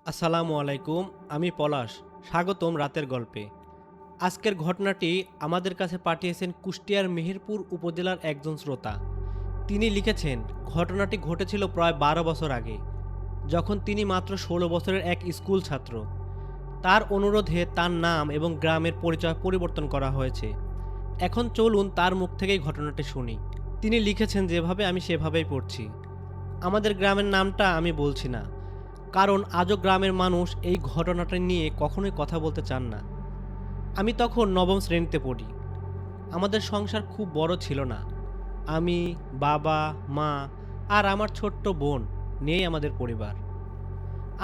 আসসালামু আলাইকুম। আমি পলাশ। স্বাগতম রাতের গল্পে। আজকের ঘটনাটি আমাদের কাছে পাঠিয়েছেন কুষ্টিয়ার মেহেরপুর উপজেলার একজন শ্রোতা। তিনি লিখেছেন, ঘটনাটি ঘটেছিল প্রায় ১২ বছর আগে, যখন তিনি মাত্র ১৬ বছরের এক স্কুল ছাত্র। তার অনুরোধে তার নাম এবং গ্রামের পরিচয় পরিবর্তন করা হয়েছে। এখন চলুন তার মুখ থেকেই ঘটনাটি শুনি। তিনি লিখেছেন যেভাবে আমি সেভাবেই পড়ছি। আমাদের গ্রামের নামটা আমি বলছি না, কারণ আজও গ্রামের মানুষ এই ঘটনাটা নিয়ে কখনোই কথা বলতে চান না। আমি তখন নবম শ্রেণীতে পড়ি। আমাদের সংসার খুব বড় ছিল না। আমি, বাবা, মা আর আমার ছোট্ট বোন নিয়েই আমাদের পরিবার।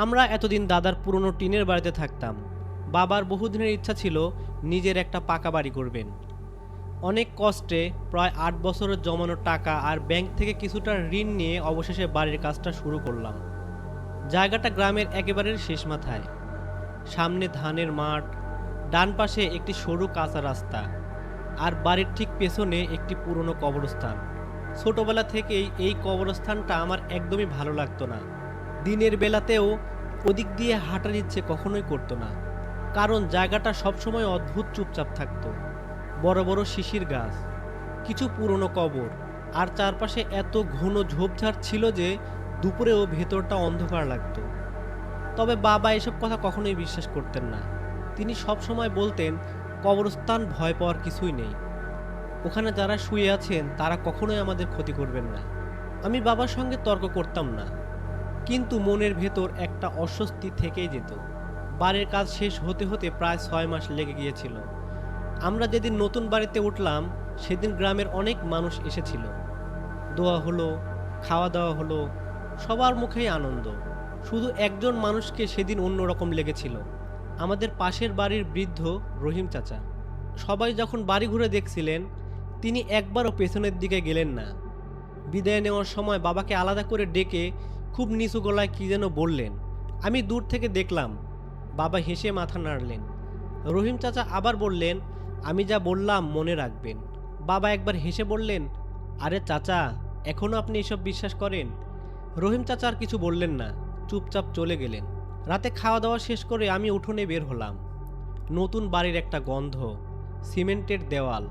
আমরা এতদিন দাদার পুরনো টিনের বাড়িতে থাকতাম। বাবার বহুদিনের ইচ্ছা ছিল নিজের একটা পাকা বাড়ি করবেন। অনেক কষ্টে প্রায় ৮ বছরের জমানো টাকা আর ব্যাংক থেকে কিছুটা ঋণ নিয়ে অবশেষে বাড়ির কাজটা শুরু করলাম। জায়গাটা গ্রামের একেবারে শেষ মাথায়। সামনে ধানের মাঠ, ডান পাশে একটি সরু কাঁচা রাস্তা, আর বাড়ির ঠিক পেছনে একটি পুরনো কবরস্থান। ছোটবেলা থেকেই এই কবরস্থানটা আমার একদমই ভালো লাগতো না। দিনের বেলাতেও ওদিক দিয়ে হাঁটার ইচ্ছে কখনোই করতো না, কারণ জায়গাটা সবসময় অদ্ভুত চুপচাপ থাকতো। বড় বড় শিশির গাছ, কিছু পুরনো কবর, আর চারপাশে এত ঘন ঝোপঝাড় ছিল যে দুপুরেও ভেতরটা অন্ধকার লাগতো। তবে বাবা এসব কথা কখনোই বিশ্বাস করতেন না। তিনি সব সময় বলতেন, কবরস্থান ভয় পাওয়ার কিছুই নেই। ওখানে যারা শুয়ে আছেন তারা কখনোই আমাদের ক্ষতি করবেন না। আমি বাবার সঙ্গে তর্ক করতাম না, কিন্তু মনের ভেতর একটা অস্বস্তি থেকেই যেত। বাড়ির কাজ শেষ হতে হতে প্রায় ৬ মাস লেগে গিয়েছিল। আমরা যেদিন নতুন বাড়িতে উঠলাম সেদিন গ্রামের অনেক মানুষ এসেছিল। দোয়া হলো, খাওয়া দাওয়া হলো, সবার মুখেই আনন্দ। শুধু একজন মানুষকে সেদিন অন্যরকম লেগেছিল, আমাদের পাশের বাড়ির বৃদ্ধ রহিম চাচা। সবাই যখন বাড়ি ঘুরে দেখছিলেন, তিনি একবারও পেছনের দিকে গেলেন না। বিদায় নেওয়ার সময় বাবাকে আলাদা করে ডেকে খুব নিচু গলায় কী যেন বললেন। আমি দূর থেকে দেখলাম। বাবা হেসে মাথা নাড়লেন। রহিম চাচা আবার বললেন, আমি যা বললাম মনে রাখবেন। বাবা একবার হেসে বললেন, আরে চাচা, এখনও আপনি এসব বিশ্বাস করেন? রহিম চাচা আর কিছু বললেন না, চুপচাপ চলে গেলেন। রাতে খাওয়া দাওয়া শেষ করে আমি উঠোনে বের হলাম। নতুন বাড়ির একটা গন্ধ, সিমেন্টের দেওয়াল,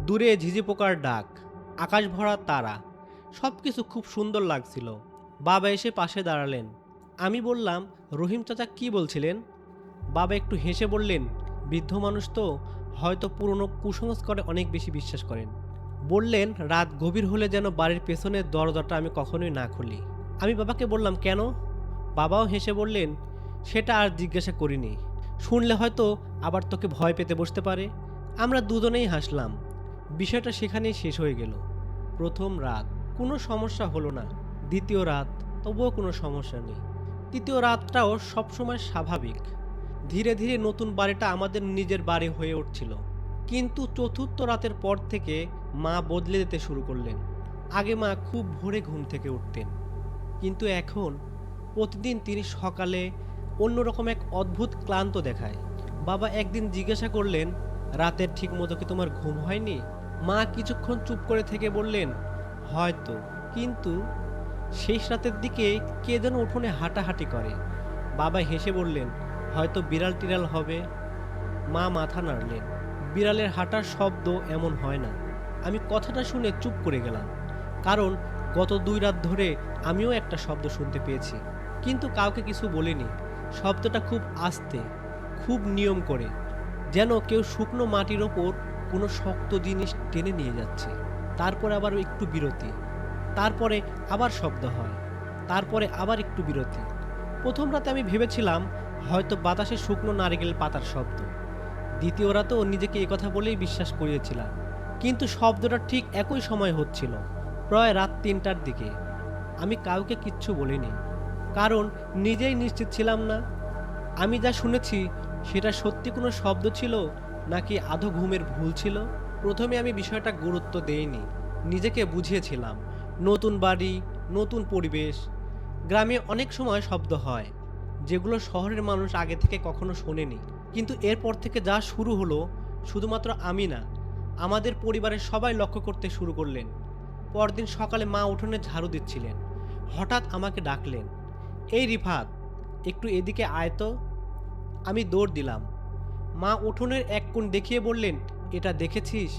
দূরে ঝিঝি পোকার ডাক, আকাশ ভরা তারা, সব কিছু খুব সুন্দর লাগছিল। বাবা এসে পাশে দাঁড়ালেন। আমি বললাম, রহিম চাচা কি বলছিলেন? বাবা একটু হেসে বললেন, বৃদ্ধ মানুষ তো, হয়তো পুরনো কুসংস্কারে অনেক বেশি বিশ্বাস করেন। বললেন, রাত গভীর হলে যেন বাড়ির পেছনের দরজাটা আমি কখনোই না খুলি। আমি বাবাকে বললাম, কেন? বাবাও হেসে বললেন, সেটা আর জিজ্ঞাসা করিনি। শুনলে হয়তো আবার তোকে ভয় পেতে বসতে পারে। আমরা দুজনেই হাসলাম। বিষয়টা সেখানেই শেষ হয়ে গেল। প্রথম রাত, কোনো সমস্যা হলো না। দ্বিতীয় রাত, তবুও কোনো সমস্যা নেই। তৃতীয় রাতটাও সবসময় স্বাভাবিক। ধীরে ধীরে নতুন বাড়িটা আমাদের নিজের বাড়ি হয়ে উঠছিল। কিন্তু চতুর্থ রাতের পর থেকে মা বদলে যেতে শুরু করলেন। আগে মা খুব ভোরে ঘুম থেকে উঠতেন, কিন্তু এখন প্রতিদিন তিনি সকালে অন্যরকম এক অদ্ভুত ক্লান্ত দেখায়। বাবা একদিন জিজ্ঞাসা করলেন, রাতের ঠিক মতো কি তোমার ঘুম হয়নি? মা কিছুক্ষণ চুপ করে থেকে বললেন, হয়তো, কিন্তু শেষ রাতের দিকে কে যেন উঠোনে হাঁটাহাঁটি করে। বাবা হেসে বললেন, হয়তো বিড়াল টিড়াল হবে। মা মাথা নাড়লেন। বিড়ালের হাঁটার শব্দ এমন হয় না। আমি কথাটা শুনে চুপ করে গেলাম, কারণ গত ২ রাত ধরে আমিও একটা শব্দ শুনতে পেয়েছি, কিন্তু কাউকে কিছু বলিনি। শব্দটা খুব আস্তে, খুব নিয়ম করে, যেন কেউ শুকনো মাটির ওপর কোনো শক্ত জিনিস টেনে নিয়ে যাচ্ছে। তারপরে আবার একটু বিরতি, তারপরে আবার শব্দ হয়, তারপরে আবার একটু বিরতি। প্রথম রাতে আমি ভেবেছিলাম হয়তো বাতাসে শুকনো নারিকেল পাতার শব্দ। দ্বিতীয় রাতেও নিজেকে একথা বলেই বিশ্বাস করিয়েছিলাম, কিন্তু শব্দটা ঠিক একই সময় হচ্ছিল, প্রায় রাত ৩টার দিকে। আমি কাউকে কিচ্ছু বলিনি, কারণ নিজেই নিশ্চিত ছিলাম না আমি যা শুনেছি সেটা সত্যি কোনো শব্দ ছিল নাকি আধো ঘুমের ভুল ছিল। প্রথমে আমি বিষয়টা গুরুত্ব দেইনি, নিজেকে বুঝিয়েছিলাম নতুন বাড়ি, নতুন পরিবেশ। গ্রামে অনেক সময় শব্দ হয় যেগুলো শহরের মানুষ আগে থেকে কখনো শোনেনি। কিন্তু এরপর থেকে যা শুরু হলো, শুধুমাত্র আমি না, আমাদের পরিবারের সবাই লক্ষ্য করতে শুরু করলেন। পরদিন সকালে মা উঠোনে ঝাড়ু দিচ্ছিলেন। হঠাৎ আমাকে ডাকলেন, এই রিফাত, একটু এদিকে আয় তো। আমি দৌড় দিলাম। মা উঠোনের এক কোণ দেখিয়ে বললেন, এটা দেখেছিস?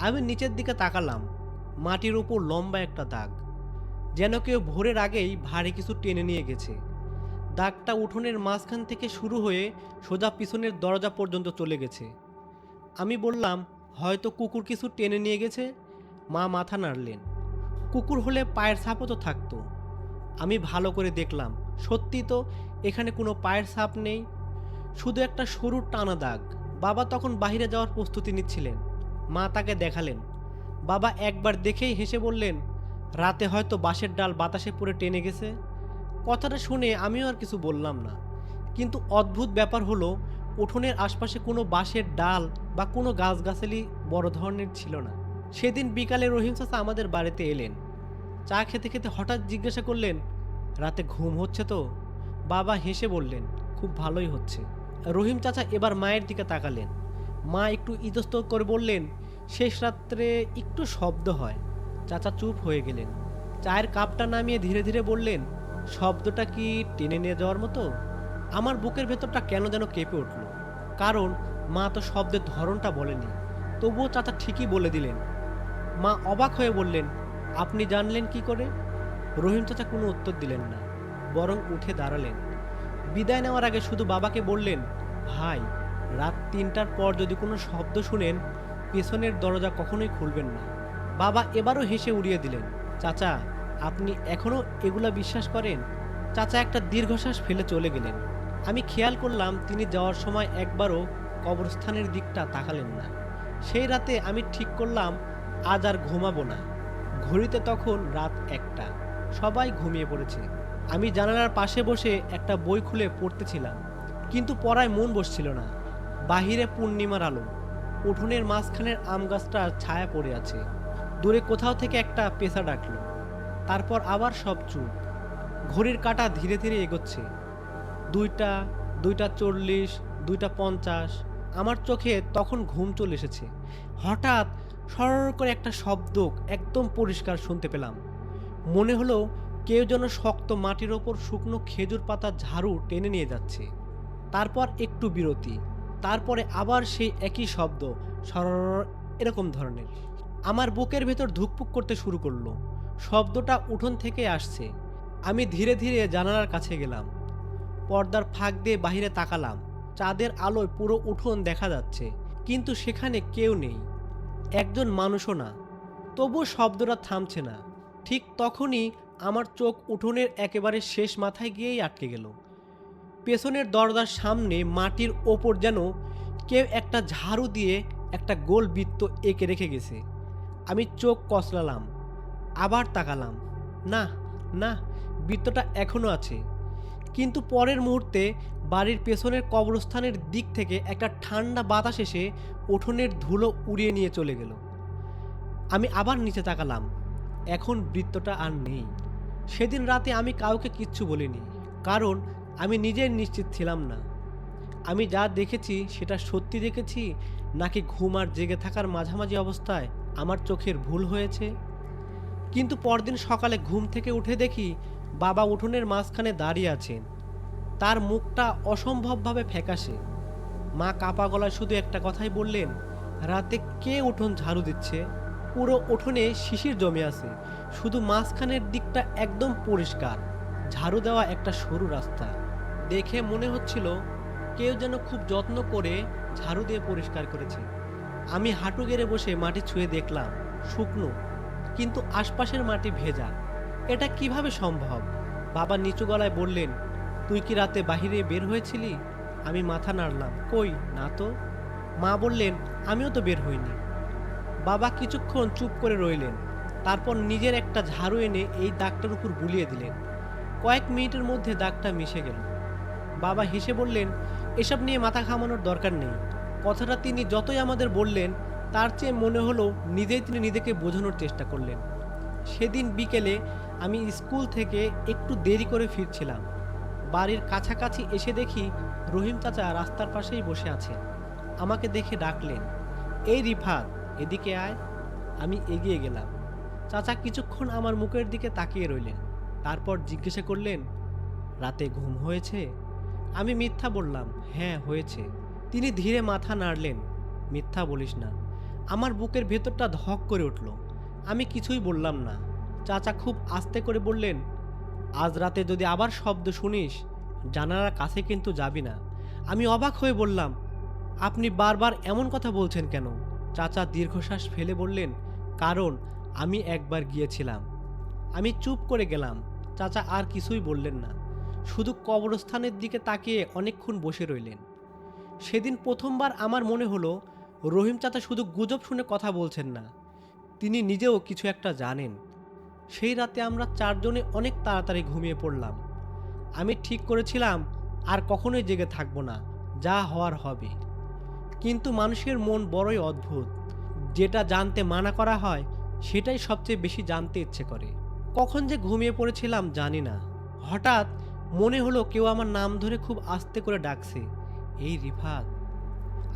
আমি নিচের দিকে তাকালাম। মাটির উপর লম্বা একটা দাগ, যেন কেউ ভোরের আগেই ভারী কিছু টেনে নিয়ে গেছে। দাগটা উঠোনের মাঝখান থেকে শুরু হয়ে সোজা পিছনের দরজা পর্যন্ত চলে গেছে। আমি বললাম, হয়তো কুকুর কিছু টেনে নিয়ে গেছে। মা মাথা নাড়লেন। কুকুর হলে পায়ের ছাপও তো থাকতো। আমি ভালো করে দেখলাম, সত্যি তো, এখানে কোনো পায়ের ছাপ নেই, শুধু একটা সরু টানা দাগ। বাবা তখন বাইরে যাওয়ার প্রস্তুতি নিচ্ছিলেন। মা তাকে দেখালেন। বাবা একবার দেখেই হেসে বললেন, রাতে হয়তো বাঁশের ডাল বাতাসে পড়ে টেনে গেছে। কথাটা শুনে আমিও আর কিছু বললাম না। কিন্তু অদ্ভুত ব্যাপার হলো, উঠোনের আশপাশে কোনো বাঁশের ডাল বা কোনো গাছগাছালি বড় ধরনের ছিল না। সেদিন বিকালে রহিম চাচা আমাদের বাড়িতে এলেন। চা খেতে খেতে হঠাৎ জিজ্ঞাসা করলেন, রাতে ঘুম হচ্ছে তো? বাবা হেসে বললেন, খুব ভালোই হচ্ছে। রহিম চাচা এবার মায়ের দিকে তাকালেন। মা একটু ইতস্তত করে বললেন, শেষ রাত্রে একটু শব্দ হয়। চাচা চুপ হয়ে গেলেন। চায়ের কাপটা নামিয়ে ধীরে ধীরে বললেন, শব্দটা কি টেনে নিয়ে যাওয়ার মতো? আমার বুকের ভেতরটা কেন যেন কেঁপে উঠল। কারণ মা তো শব্দের ধরনটা বলেনি, তবুও চাচা ঠিকই বলে দিলেন। মা অবাক হয়ে বললেন, আপনি জানলেন কি করে? রহিম চাচা কোনো উত্তর দিলেন না, বরং উঠে দাঁড়ালেন। বিদায় নেওয়ার আগে শুধু বাবাকে বললেন, ভাই, রাত ৩টার পর যদি কোনো শব্দ শুনেন, পেছনের দরজা কখনোই খুলবেন না। বাবা এবারও হেসে উড়িয়ে দিলেন। চাচা, আপনি এখনো এগুলা বিশ্বাস করেন? চাচা একটা দীর্ঘশ্বাস ফেলে চলে গেলেন। আমি খেয়াল করলাম তিনি যাওয়ার সময় একবারও কবরস্থানের দিকটা তাকালেন না। সেই রাতে আমি ঠিক করলাম, আজ আর ঘুমাবো না। ঘড়িতে তখন রাত ১টা, সবাই ঘুমিয়ে পড়েছে। আমি জানালার পাশে বসে একটা বই খুলে পড়তেছিলাম, কিন্তু পড়ায় মন বসছিল না। বাহিরে পূর্ণিমার আলো, উঠোনের মাঝখানের আম গাছটার ছায়া পড়ে আছে। দূরে কোথাও থেকে একটা পেঁচা ডাকলো। তারপর আবার সব চুপ। ঘড়ির কাঁটা ধীরে ধীরে এগোচ্ছে। ২টা, ২টা ৪০, ২টা ৫০। আমার চোখে তখন ঘুম চলে এসেছে। হঠাৎ সর করে একটা শব্দ একদম পরিষ্কার শুনতে পেলাম। মনে হলো কেউ যেন শক্ত মাটির ওপর শুকনো খেজুর পাতা ঝাড়ু টেনে নিয়ে যাচ্ছে। তারপর একটু বিরতি, তারপরে আবার সেই একই শব্দ, সর, এরকম ধরনের। আমার বুকের ভেতর ধুকপুক করতে শুরু করলো। শব্দটা উঠোন থেকে আসছে। আমি ধীরে ধীরে জানালার কাছে গেলাম। পর্দার ফাঁক দিয়ে বাহিরে তাকালাম। চাঁদের আলোয় পুরো উঠোন দেখা যাচ্ছে, কিন্তু সেখানে কেউ নেই, একজন মানুষও না। তবু শব্দটা থামছে না। ঠিক তখনই আমার চোখ উঠোনের একেবারে শেষ মাথায় গিয়েই আটকে গেল। পেছনের দরজার সামনে মাটির ওপর যেন কেউ একটা ঝাড়ু দিয়ে একটা গোল বৃত্ত এঁকে রেখে গেছে। আমি চোখ কচলালাম, আবার তাকালাম। না, না, বৃত্তটা এখনো আছে। কিন্তু পরের মুহূর্তে বাড়ির পেছনের কবরস্থানের দিক থেকে একটা ঠান্ডা বাতাস এসে উঠোনের ধুলো উড়িয়ে নিয়ে চলে গেল। আমি আবার নিচে তাকালাম। এখন বৃত্তটা আর নেই। সেদিন রাতে আমি কাউকে কিচ্ছু বলিনি, কারণ আমি নিজেই নিশ্চিত ছিলাম না আমি যা দেখেছি সেটা সত্যি দেখেছি, নাকি ঘুম আর জেগে থাকার মাঝামাঝি অবস্থায় আমার চোখের ভুল হয়েছে। কিন্তু পরদিন সকালে ঘুম থেকে উঠে দেখি বাবা উঠোনের মাঝখানে দাঁড়িয়ে আছেন। তার মুখটা অসম্ভবভাবে ফ্যাকাশে। মা কাপা গলায় শুধু একটা কথাই বললেন, রাতে কে উঠোন ঝাড়ু দিচ্ছে? পুরো উঠোনে শিশির জমে আছে, শুধু মাঝখানের দিকটা একদম পরিষ্কার, ঝাড়ু দেওয়া একটা সরু রাস্তা। দেখে মনে হচ্ছিল কেউ যেন খুব যত্ন করে ঝাড়ু দিয়ে পরিষ্কার করেছে। আমি হাঁটু গেড়ে বসে মাটি ছুঁয়ে দেখলাম, শুকনো, কিন্তু আশপাশের মাটি ভেজা। এটা কিভাবে সম্ভব? বাবা নিচু গলায় বললেন, তুই কি রাতে বাহিরে বের হয়েছিলি? আমি মাথা নাড়লাম, কই না তো। মা বললেন, আমিও তো বের হইনি। বাবা কিছুক্ষণ চুপ করে রইলেন, তারপর নিজের একটা ঝাড়ু এনে এই দাগটার উপর বুলিয়ে দিলেন। কয়েক মিনিটের মধ্যে দাগটা মিশে গেল। বাবা হেসে বললেন, এসব নিয়ে মাথা ঘামানোর দরকার নেই। কথাটা তিনি যতই আমাদের বললেন, তার চেয়ে মনে হলো নিজেই তিনি নিজেকে বোঝানোর চেষ্টা করলেন। সেদিন বিকেলে আমি স্কুল থেকে একটু দেরি করে ফিরছিলাম। বাড়ির কাছাকাছি এসে দেখি রহিম চাচা রাস্তার পাশেই বসে আছেন। আমাকে দেখে ডাকলেন, এই রিফাত, এদিকে আয়। আমি এগিয়ে গেলাম। চাচা কিছুক্ষণ আমার মুখের দিকে তাকিয়ে রইলেন, তারপর জিজ্ঞাসা করলেন, রাতে ঘুম হয়েছে? আমি মিথ্যা বললাম, হ্যাঁ হয়েছে। তিনি ধীরে মাথা নাড়লেন, মিথ্যা বলিস না। আমার বুকের ভেতরটা ধক করে উঠল। আমি কিছুই বললাম না। চাচা খুব আস্তে করে বললেন, আজ রাতে যদি আবার শব্দ শুনিস, জানালার কাছে কিন্তু যাবি না। আমি অবাক হয়ে বললাম, আপনি বারবার এমন কথা বলছেন কেন? চাচা দীর্ঘশ্বাস ফেলে বললেন, কারণ আমি একবার গিয়েছিলাম। আমি চুপ করে গেলাম। চাচা আর কিছুই বললেন না, শুধু কবরস্থানের দিকে তাকিয়ে অনেকক্ষণ বসে রইলেন। সেদিন প্রথমবার আমার মনে হলো রহিম চাচা শুধু গুজব শুনে কথা বলছেন না, তিনি নিজেও কিছু একটা জানেন। সেই রাতে আমরা চারজনে অনেক তাড়াতাড়ি ঘুমিয়ে পড়লাম। আমি ঠিক করেছিলাম আর কখনোই জেগে থাকবো না, যা হওয়ার হবে। কিন্তু মানুষের মন বড়ই অদ্ভুত, যেটা জানতে মানা করা হয় সেটাই সবচেয়ে বেশি জানতে ইচ্ছে করে। কখন যে ঘুমিয়ে পড়েছিলাম জানি না। হঠাৎ মনে হলো কেউ আমার নাম ধরে খুব আস্তে করে ডাকছে, এই রিফাত।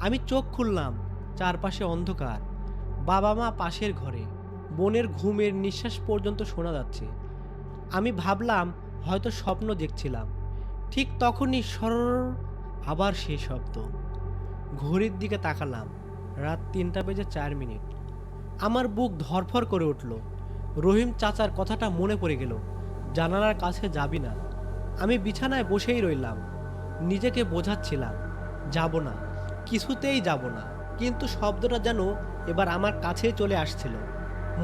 আমি চোখ খুললাম, চারপাশে অন্ধকার। বাবা মা পাশের ঘরে, বোনের ঘুমের নিঃশ্বাস পর্যন্ত শোনা যাচ্ছে। আমি ভাবলাম হয়তো স্বপ্ন দেখছিলাম। ঠিক তখনই আবার সেই শব্দ। ঘড়ির দিকে তাকালাম, রাত 3:04। আমার বুক ধরফর করে উঠল। রহিম চাচার কথাটা মনে পড়ে গেল, জানালার কাছে যাবি না। আমি বিছানায় বসেই রইলাম, নিজেকে বোঝাচ্ছিলাম, যাব না, কিছুতেই যাব না। কিন্তু শব্দটা যেন এবার আমার কাছেই চলে আসছিল।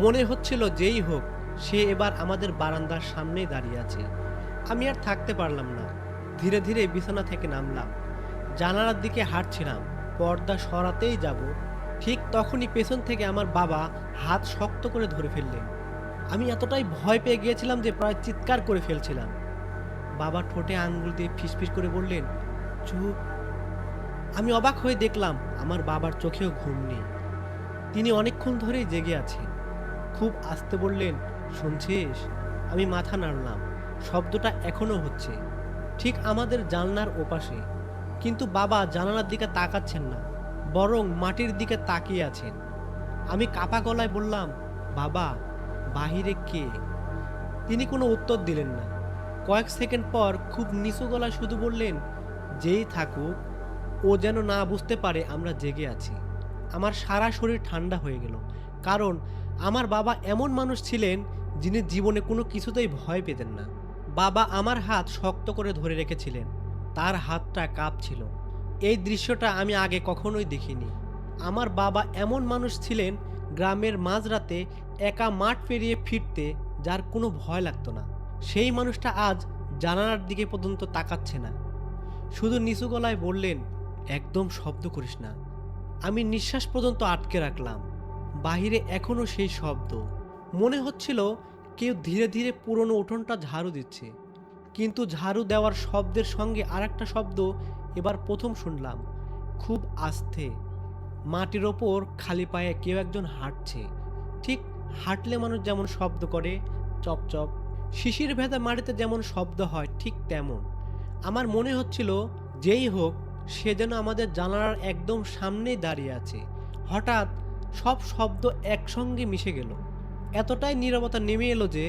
মনে হচ্ছিল যেই হোক সে এবার আমাদের বারান্দার সামনেই দাঁড়িয়ে আছে। আমি আর থাকতে পারলাম না, ধীরে ধীরে বিছানা থেকে নামলাম, জানালার দিকে হাঁটছিলাম, পর্দা সরাতেই যাব। ঠিক তখনই পেছন থেকে আমার বাবা হাত শক্ত করে ধরে ফেললেন। আমি এতটাই ভয় পেয়ে গিয়েছিলাম যে প্রায় চিৎকার করে ফেলছিলাম। বাবা ঠোঁটে আঙ্গুল দিয়ে ফিসফিস করে বললেন, চুপ। আমি অবাক হয়ে দেখলাম আমার বাবার চোখেও ঘুম নেই, তিনি অনেকক্ষণ ধরেই জেগে আছেন। খুব আস্তে বললেন, শুনছিস? আমি মাথা নাড়লাম, শব্দটা এখনো হচ্ছে, ঠিক আমাদের জানলার ওপাশে। কিন্তু বাবা জানালার দিকে তাকাচ্ছেন না, বরং মাটির দিকে তাকিয়ে আছেন। আমি কাপা গলায় বললাম, বাবা, বাহিরে কে? তিনি কোনো উত্তর দিলেন না। কয়েক সেকেন্ড পর খুব নিচু গলায় শুধু বললেন, যেই থাকুক, ও যেন না বুঝতে পারে আমরা জেগে আছি। আমার সারা শরীর ঠান্ডা হয়ে গেল, কারণ আমার বাবা এমন মানুষ ছিলেন যিনি জীবনে কোনো কিছুতেই ভয় পেতেন না। বাবা আমার হাত শক্ত করে ধরে রেখেছিলেন, তার হাতটা কাঁপছিল। এই দৃশ্যটা আমি আগে কখনোই দেখিনি। আমার বাবা এমন মানুষ ছিলেন, গ্রামের মাঝরাতে একা মাঠ পেরিয়ে ফিরতে যার কোনো ভয় লাগতো না। সেই মানুষটা আজ জানালার দিকে পর্যন্ত তাকাচ্ছে না, শুধু নিচু গলায় বললেন, একদম শব্দ করিস না। আমি নিঃশ্বাস পর্যন্ত আটকে রাখলাম। বাহিরে এখনো সেই শব্দ। মনে হচ্ছিল কেউ ধীরে ধীরে পুরনো উঠোনটা ঝাড়ু দিচ্ছে। কিন্তু ঝাড়ু দেওয়ার শব্দের সঙ্গে আরেকটা শব্দ এবার প্রথম শুনলাম, খুব আস্তে। মাটির ওপর খালি পায়ে কেউ একজন হাঁটছে, ঠিক হাঁটলে মানুষ যেমন শব্দ করে, চপচপ। শিশির ভেজা মাটিতে যেমন শব্দ হয় ঠিক তেমন। আমার মনে হচ্ছিল যেই হোক সে যেন আমাদের জানালার একদম সামনেই দাঁড়িয়ে আছে। হঠাৎ সব শব্দ একসঙ্গে মিশে গেল। এতটাই নীরবতা নেমে এলো যে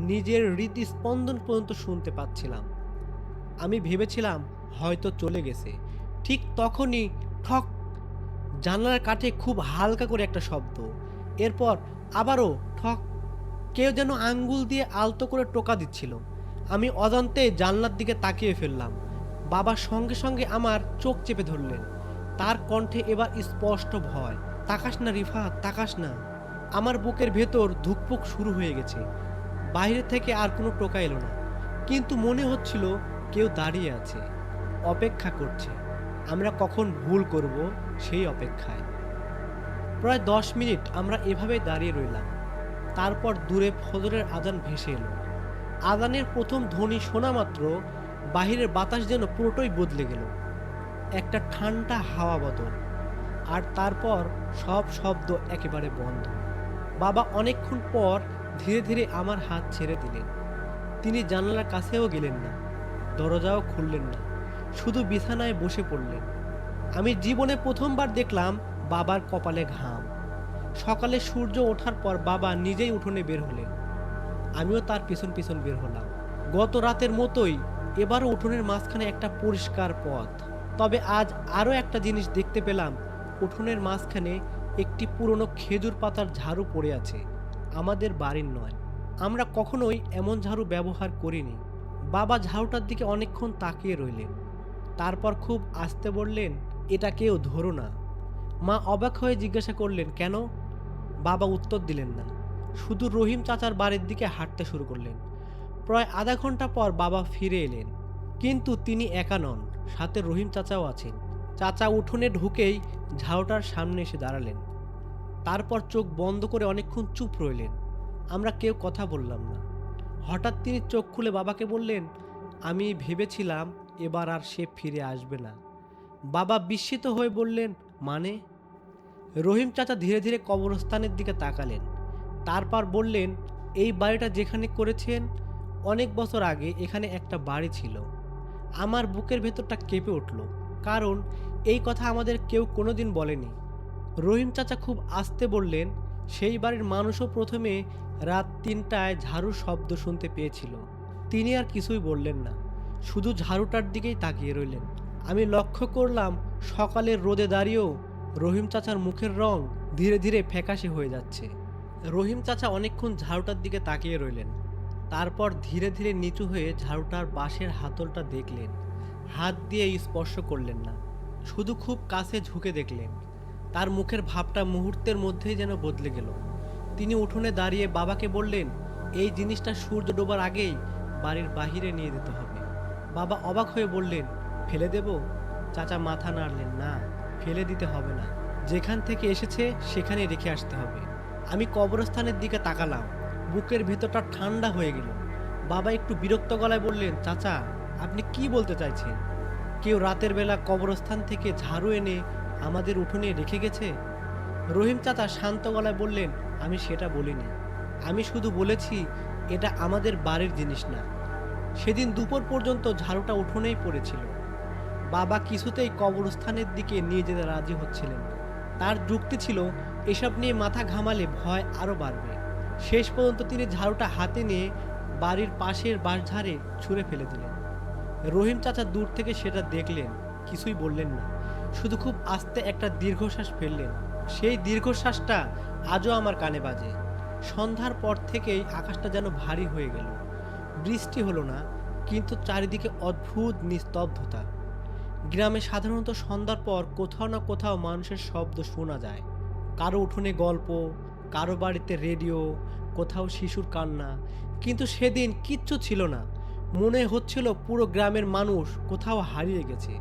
নিজের হৃদস্পন্দন পর্যন্ত শুনতে পাচ্ছিলাম। আমি ভেবেছিলাম হয়তো চলে গেছে। ঠিক তখনই ঠক, জানলার কাঠে খুব হালকা করে একটা শব্দ। এরপর আবারও ঠক, কেউ যেন আঙ্গুল দিয়ে আলতো করে টোকা দিচ্ছিল। আমি অজান্তে জানলার দিকে তাকিয়ে ফেললাম। বাবা সঙ্গে সঙ্গে আমার চোখ চেপে ধরলেন, তার কণ্ঠে এবার স্পষ্ট ভয়। তাকাস না রিফাত, তাকাস না। আমার বুকের ভেতর ধুকপুক শুরু হয়ে গেছে। বাইরে থেকে আর কোনো টোকা এলো না, কিন্তু মনে হচ্ছিল কেউ দাঁড়িয়ে আছে, অপেক্ষা করছে। আমরা কখন ভুল করব সেই অপেক্ষায়। প্রায় 10 মিনিট আমরা এভাবেই দাঁড়িয়ে রইলাম। তারপর দূরে ফজরের আজান ভেসে এলো। আজানের প্রথম ধ্বনি শোনা মাত্র বাহিরের বাতাস যেন পুরোটাই বদলে গেল। একটা ঠান্ডা হাওয়া বদল, আর তারপর সব শব্দ একেবারে বন্ধ। বাবা অনেকক্ষণ পর ধীরে ধীরে আমার হাত ছেড়ে দিলেন। তিনি জানালার কাছেও গেলেন না, দরজাও খুললেন না, শুধু বিছানায় বসে পড়লেন। আমি জীবনে প্রথমবার দেখলাম বাবার কপালে ঘাম। সকালে সূর্য ওঠার পর বাবা নিজেই উঠোনে বের হলেন, আমিও তার পিছন পিছন বের হলাম। গত রাতের মতোই এবারও উঠোনের মাঝখানে একটা পরিষ্কার পথ। তবে আজ আরও একটা জিনিস দেখতে পেলাম, উঠোনের মাঝখানে একটি পুরনো খেজুর পাতার ঝাড়ু পড়ে আছে। আমাদের বাড়ির নয়, আমরা কখনোই এমন ঝাড়ু ব্যবহার করিনি। বাবা ঝাড়ুটার দিকে অনেকক্ষণ তাকিয়ে রইলেন, তারপর খুব আস্তে বললেন, এটা কেউ ধরো না। মা অবাক হয়ে জিজ্ঞাসা করলেন, কেন? বাবা উত্তর দিলেন না, শুধু রহিম চাচার বাড়ির দিকে হাঁটতে শুরু করলেন। প্রায় আধা ঘন্টা পর বাবা ফিরে এলেন, কিন্তু তিনি একা নন, সাথে রহিম চাচাও আছেন। চাচা উঠোনে ঢুকেই ঝাড়ুটার সামনে এসে দাঁড়ালেন, তারপর চোখ বন্ধ করে অনেকক্ষণ চুপ রইলেন। আমরা কেউ কথা বললাম না। হঠাৎ তিনি চোখ খুলে বাবাকে বললেন, আমি ভেবেছিলাম এবার আর সে ফিরে আসবে না। বাবা বিস্মিত হয়ে বললেন, মানে? রহিম চাচা ধীরে ধীরে কবরস্থানের দিকে তাকালেন, তারপর বললেন, এই বাড়িটা যেখানে করেছেন, অনেক বছর আগে এখানে একটা বাড়ি ছিল। আমার বুকের ভেতরটা কেঁপে উঠল, কারণ এই কথা আমাদের কেউ কোনোদিন বলেনি। রহিম চাচা খুব আস্তে বললেন, সেই বাড়ির মানুষও প্রথমে রাত ৩টায় ঝাড়ুর শব্দ শুনতে পেয়েছিল। তিনি আর কিছুই বললেন না, শুধু ঝাড়ুটার দিকেই তাকিয়ে রইলেন। আমি লক্ষ্য করলাম সকালের রোদে দাঁড়িয়েও রহিম চাচার মুখের রং ধীরে ধীরে ফ্যাকাশে হয়ে যাচ্ছে। রহিম চাচা অনেকক্ষণ ঝাড়ুটার দিকে তাকিয়ে রইলেন, তারপর ধীরে ধীরে নিচু হয়ে ঝাড়ুটার বাঁশের হাতলটা দেখলেন। হাত দিয়ে স্পর্শ করলেন না, শুধু খুব কাছে ঝুঁকে দেখলেন। তার মুখের ভাবটা মুহূর্তের মধ্যেই যেন বদলে গেল। তিনি উঠোনে দাঁড়িয়ে বাবাকে বললেন, এই জিনিসটা সূর্য ডোবার আগেই বাড়ির বাহিরে নিয়ে যেতে হবে। বাবা অবাক হয়ে বললেন, ফেলে দেব? চাচা মাথা নাড়লেন, না, ফেলে দিতে হবে না, যেখান থেকে এসেছে সেখানে রেখে আসতে হবে। আমি কবরস্থানের দিকে তাকালাম, বুকের ভেতরটা ঠান্ডা হয়ে গেল। বাবা একটু বিরক্ত গলায় বললেন, চাচা, আপনি কি বলতে চাইছেন? কেউ রাতের বেলা কবরস্থান থেকে ঝাড়ু এনে আমাদের উঠোনে রেখে গেছে? রহিম চাচা শান্ত গলায় বললেন, আমি সেটা বলিনি। আমি শুধু বলেছি এটা আমাদের বাড়ির জিনিস না। সেদিন দুপুর পর্যন্ত ঝাড়ুটা উঠোনেই পড়েছিল। বাবা কিছুতেই কবরস্থানের দিকে নিয়ে যেতে রাজি হচ্ছিলেন না। তার যুক্তি ছিল, এসব নিয়ে মাথা ঘামালে ভয় আরও বাড়বে। শেষ পর্যন্ত তিনি ঝাড়ুটা হাতে নিয়ে বাড়ির পাশের বাঁশঝাড়ে ছুঁড়ে ফেলে দিলেন। রহিম চাচা দূর থেকে সেটা দেখলেন, কিছুই বললেন না, শুধু খুব আস্তে একটা দীর্ঘশ্বাস ফেললেন। সেই দীর্ঘশ্বাসটা আজও আমার কানে বাজে। সন্ধ্যার পর থেকেই আকাশটা যেন ভারী হয়ে গেল। বৃষ্টি হলো না, কিন্তু চারিদিকে অদ্ভুত নিস্তব্ধতা। গ্রামে সাধারণত সন্ধ্যার পর কোথাও না কোথাও মানুষের শব্দ শোনা যায়। কারো উঠোনে গল্প, কারো বাড়িতে রেডিও, কোথাও শিশুর কান্না। কিন্তু সেদিন কিচ্ছু ছিল না। মনে হচ্ছিল পুরো গ্রামের মানুষ কোথাও হারিয়ে গেছে।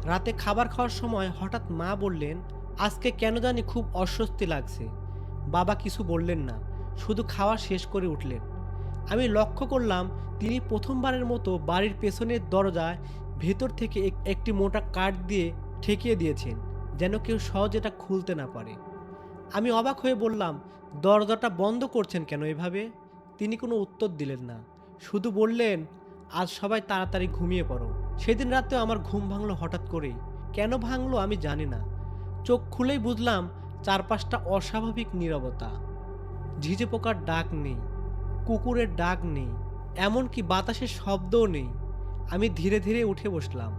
রাতে খাবার খাওয়ার সময় হঠাৎ মা বললেন, আজকে কেন জানি খুব অস্বস্তি লাগছে। বাবা কিছু বললেন না, শুধু খাওয়া শেষ করে উঠলেন। আমি লক্ষ্য করলাম তিনি প্রথমবারের মতো বাড়ির পেছনের দরজায় ভেতর থেকে একটি মোটা কাঠ দিয়ে ঠেকিয়ে দিয়েছেন, যেন কেউ সহজে এটা খুলতে না পারে। আমি অবাক হয়ে বললাম, দরজাটা বন্ধ করছেন কেন এভাবে? তিনি কোনো উত্তর দিলেন না, শুধু বললেন, আজ সবাই তাড়াতাড়ি ঘুমিয়ে পড়ো। সেদিন রাতেও আমার ঘুম ভাঙলো হঠাৎ করেই। কেন ভাঙলো আমি জানি না। চোখ খুলেই বুঝলাম চারপাশটা অস্বাভাবিক নীরবতা। ঝিঝে পোকার ডাক নেই, কুকুরের ডাক নেই, এমনকি বাতাসের শব্দও নেই। আমি ধীরে ধীরে উঠে বসলাম।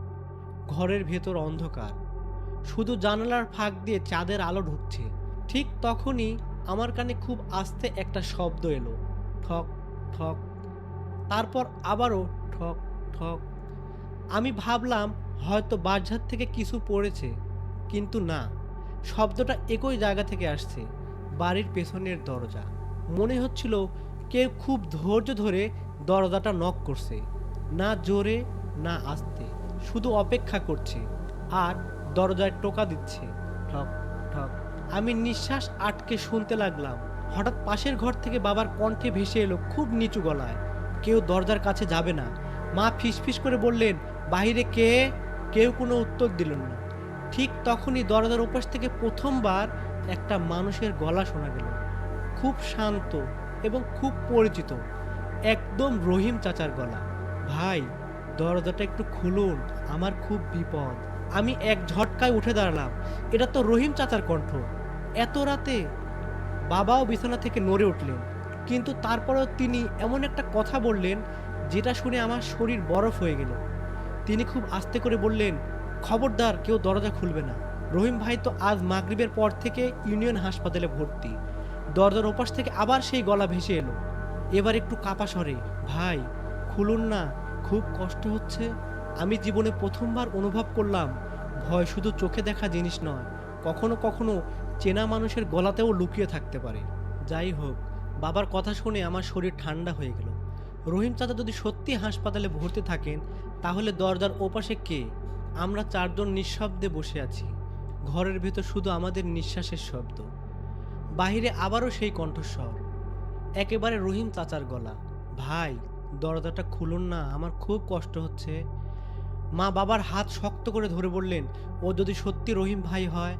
ঘরের ভেতর অন্ধকার, শুধু জানালার ফাঁক দিয়ে চাঁদের আলো ঢুকছে। ঠিক তখনই আমার কানে খুব আস্তে একটা শব্দ এলো, ঠক ঠক, তারপর আবারও ঠক ঠক। আমি ভাবলাম হয়তো বাঁশঝাড় থেকে কিছু পড়েছে, কিন্তু না, শব্দটা একই জায়গা থেকে আসছে, বাড়ির পেছনের দরজা। মনে হচ্ছিল কেউ খুব ধৈর্য ধরে দরজাটা নক করছে, না জোরে না আস্তে, শুধু অপেক্ষা করছে আর দরজায় টোকা দিচ্ছে, ঠক ঠক। আমি নিঃশ্বাস আটকে শুনতে লাগলাম। হঠাৎ পাশের ঘর থেকে বাবার কণ্ঠে ভেসে এলো খুব নিচু গলায়, কেউ দরজার কাছে যাবে না। মা ফিসফিস করে বললেন, বাহিরে কে? কেউ কোনো উত্তর দিল না। ঠিক তখনই দরজার ওপাশ থেকে প্রথমবার একটা মানুষের গলা শোনা গেল, খুব শান্ত এবং খুব পরিচিত, একদম রহিম চাচার গলা। ভাই, দরজাটা একটু খুলুন, আমার খুব বিপদ। আমি এক ঝটকায় উঠে দাঁড়ালাম। এটা তো রহিম চাচার কণ্ঠ। এত রাতে? বাবাও বিছানা থেকে নড়ে উঠলেন, কিন্তু তারপরেও তিনি এমন একটা কথা বললেন যেটা শুনে আমার শরীর বরফ হয়ে গেল। তিনি খুব আস্তে করে বললেন, খবরদার কেউ দরজা খুলবে না। রহিম ভাই তো আজ মাগরিবের পর থেকে ইউনিয়ন হাসপাতালে ভর্তি। দরজার ওপাশ থেকে আবার সেই গলা ভেসে এলো, এবার একটু কাপা স্বরে, ভাই খুলুন না, খুব কষ্ট হচ্ছে। আমি জীবনে প্রথমবার অনুভব করলাম ভয় শুধু চোখে দেখা জিনিস নয়, কখনো কখনো চেনা মানুষের গলাতেও লুকিয়ে থাকতে পারে। যাই হোক, বাবার কথা শুনে আমার শরীর ঠান্ডা হয়ে গেল। রহিম চাচা যদি সত্যি হাসপাতালে ভর্তি থাকেন, তাহলে দরজার ওপাশে কে? আমরা চারজন নিঃশব্দে বসে আছি। ঘরের ভেতর শুধু আমাদের নিঃশ্বাসের শব্দ। বাহিরে আবারও সেই কণ্ঠস্বর, একেবারে রহিম চাচার গলা, ভাই দরজাটা খুলুন না, আমার খুব কষ্ট হচ্ছে। মা বাবার হাত শক্ত করে ধরে বললেন, ও যদি সত্যি রহিম ভাই হয়।